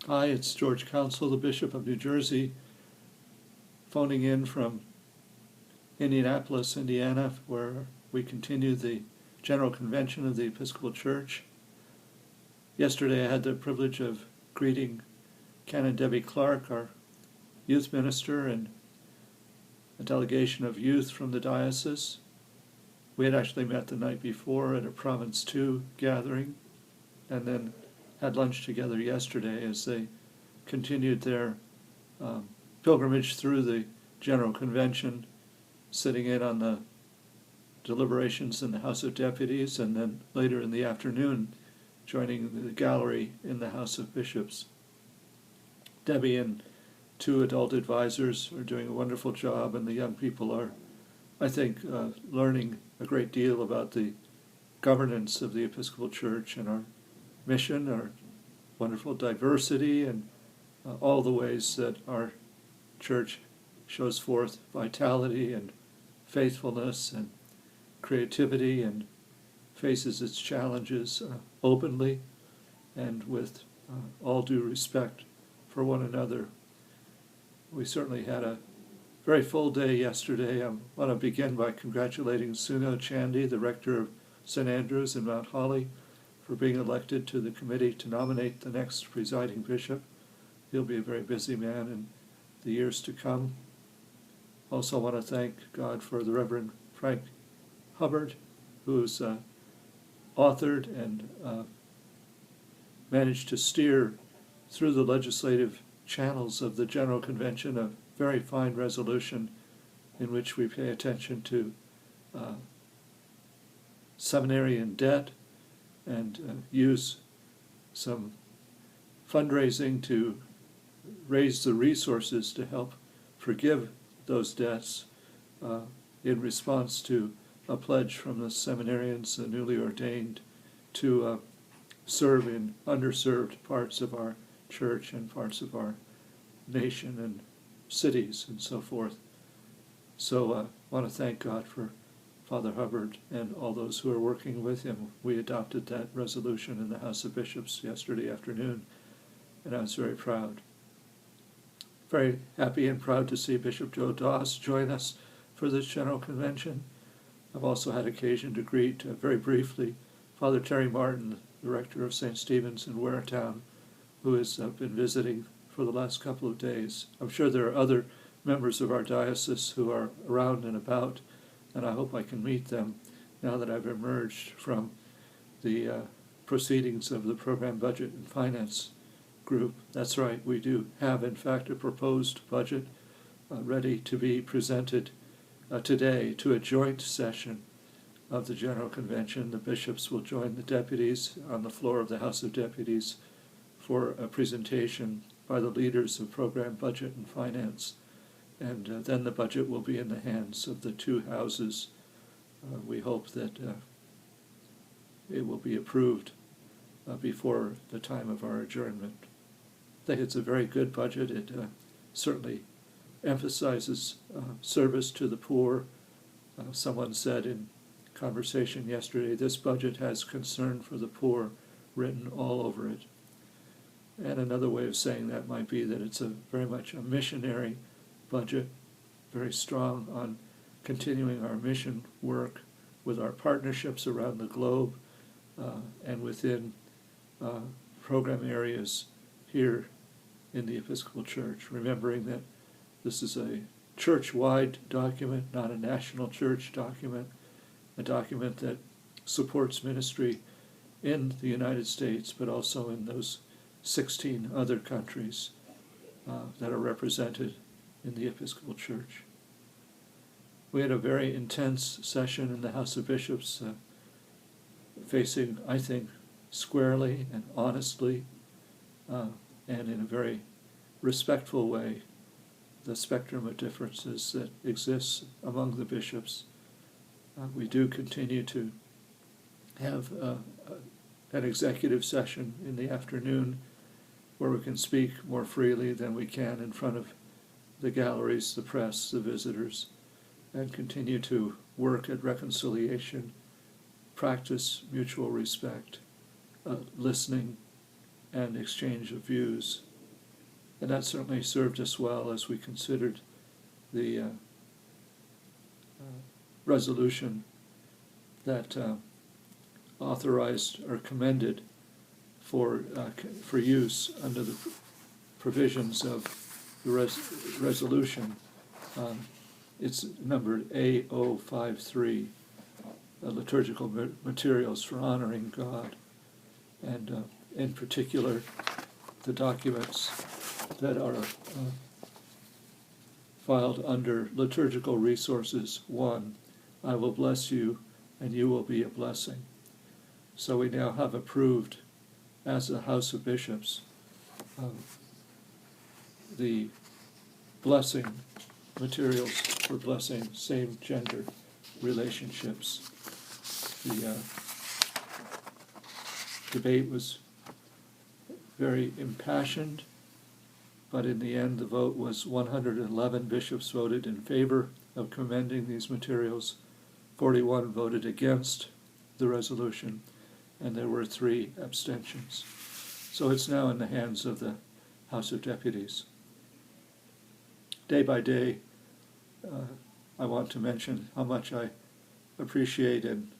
Hi, it's George Councell, the Bishop of New Jersey, phoning in from Indianapolis, Indiana, where we continue the General Convention of the Episcopal Church. Yesterday I had the privilege of greeting Canon Debbie Clark, our youth minister, and a delegation of youth from the diocese. We had actually met the night before at a Province 2 gathering, and then had lunch together yesterday as they continued their pilgrimage through the General Convention, sitting in on the deliberations in the House of Deputies, and then later in the afternoon joining the gallery in the House of Bishops. Debbie and two adult advisors are doing a wonderful job, and the young people are, I think, learning a great deal about the governance of the Episcopal Church and our mission, our wonderful diversity, and all the ways that our church shows forth vitality and faithfulness and creativity and faces its challenges openly and with all due respect for one another. We certainly had a very full day yesterday. I want to begin by congratulating Sunil Chandy, the rector of St. Andrews in Mount Holly, for being elected to the committee to nominate the next presiding bishop. He'll be a very busy man in the years to come. Also want to thank God for the Reverend Frank Hubbard, who's authored and managed to steer through the legislative channels of the General Convention a very fine resolution in which we pay attention to seminarian debt and use some fundraising to raise the resources to help forgive those debts in response to a pledge from the seminarians, the newly ordained, to serve in underserved parts of our church and parts of our nation and cities and so forth. So I want to thank God for Father Hubbard and all those who are working with him. We adopted that resolution in the House of Bishops yesterday afternoon, and I was very proud. Very happy and proud to see Bishop Joe Doss join us for this General Convention. I've also had occasion to greet, very briefly, Father Terry Martin, the rector of St. Stephen's in Waretown, who has been visiting for the last couple of days. I'm sure there are other members of our diocese who are around and about, and I hope I can meet them now that I've emerged from the proceedings of the Program Budget and Finance Group. That's right, we do have, in fact, a proposed budget ready to be presented today to a joint session of the General Convention. The bishops will join the deputies on the floor of the House of Deputies for a presentation by the leaders of Program Budget and Finance. And then the budget will be in the hands of the two houses. We hope that it will be approved before the time of our adjournment. I think it's a very good budget. It certainly emphasizes service to the poor. Someone said in conversation yesterday, this budget has concern for the poor written all over it. And another way of saying that might be that it's very much a missionary budget, very strong on continuing our mission work with our partnerships around the globe and within program areas here in the Episcopal Church, remembering that this is a church-wide document, not a national church document, a document that supports ministry in the United States, but also in those 16 other countries that are represented in the Episcopal Church. We had a very intense session in the House of Bishops, facing, I think, squarely and honestly and in a very respectful way the spectrum of differences that exists among the bishops. We do continue to have an executive session in the afternoon where we can speak more freely than we can in front of the galleries, the press, the visitors, and continue to work at reconciliation, practice mutual respect, listening, and exchange of views And that certainly served us well as we considered the resolution that authorized or commended for use under the provisions of the resolution. It's numbered A053, liturgical materials for honoring God, and in particular the documents that are filed under Liturgical Resources 1, I will bless you and you will be a blessing. So we now have approved, as a House of Bishops, the blessing materials for blessing same-gender relationships. The debate was very impassioned, but in the end the vote was 111 bishops voted in favor of commending these materials, 41 voted against the resolution, and there were 3 abstentions. So it's now in the hands of the House of Deputies. Day by day, I want to mention how much I appreciate and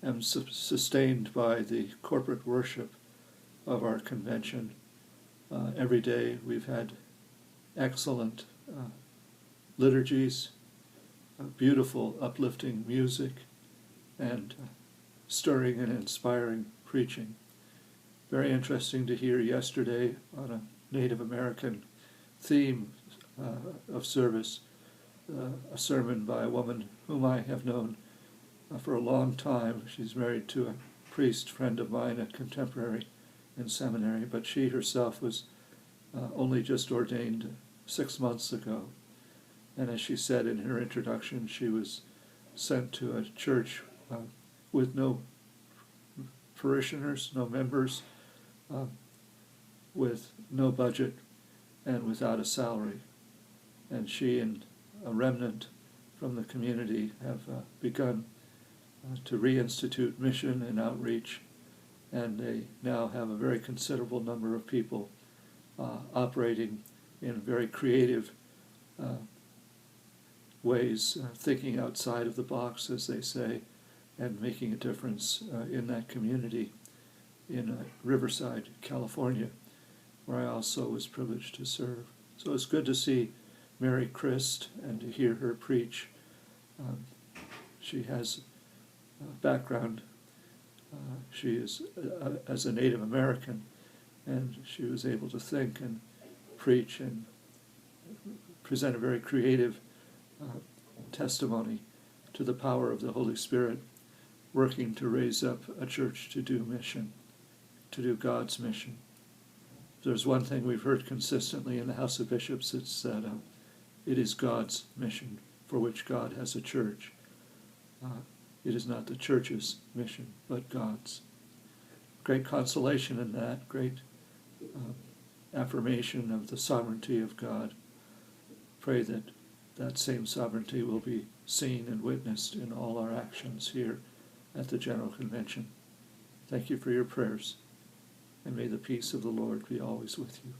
am sustained by the corporate worship of our convention. Every day we've had excellent liturgies, beautiful, uplifting music, and stirring and inspiring preaching. Very interesting to hear yesterday on a Native American theme of service, a sermon by a woman whom I have known for a long time. She's married to a priest friend of mine, a contemporary in seminary, but she herself was only just ordained 6 months ago. And as she said in her introduction, she was sent to a church with no parishioners, no members, with no budget, and without a salary. And she and a remnant from the community have begun to reinstitute mission and outreach, and they now have a very considerable number of people operating in very creative ways, thinking outside of the box, as they say, and making a difference in that community in Riverside, California, where I also was privileged to serve. So it's good to see Mary Christ and to hear her preach. She has a background. She is as a Native American, and she was able to think and preach and present a very creative testimony to the power of the Holy Spirit working to raise up a church to do mission, to do God's mission. If there's one thing we've heard consistently in the House of Bishops, it's that it is God's mission for which God has a church. It is not the church's mission, but God's. Great consolation in that, great affirmation of the sovereignty of God. Pray that that same sovereignty will be seen and witnessed in all our actions here at the General Convention. Thank you for your prayers, and may the peace of the Lord be always with you.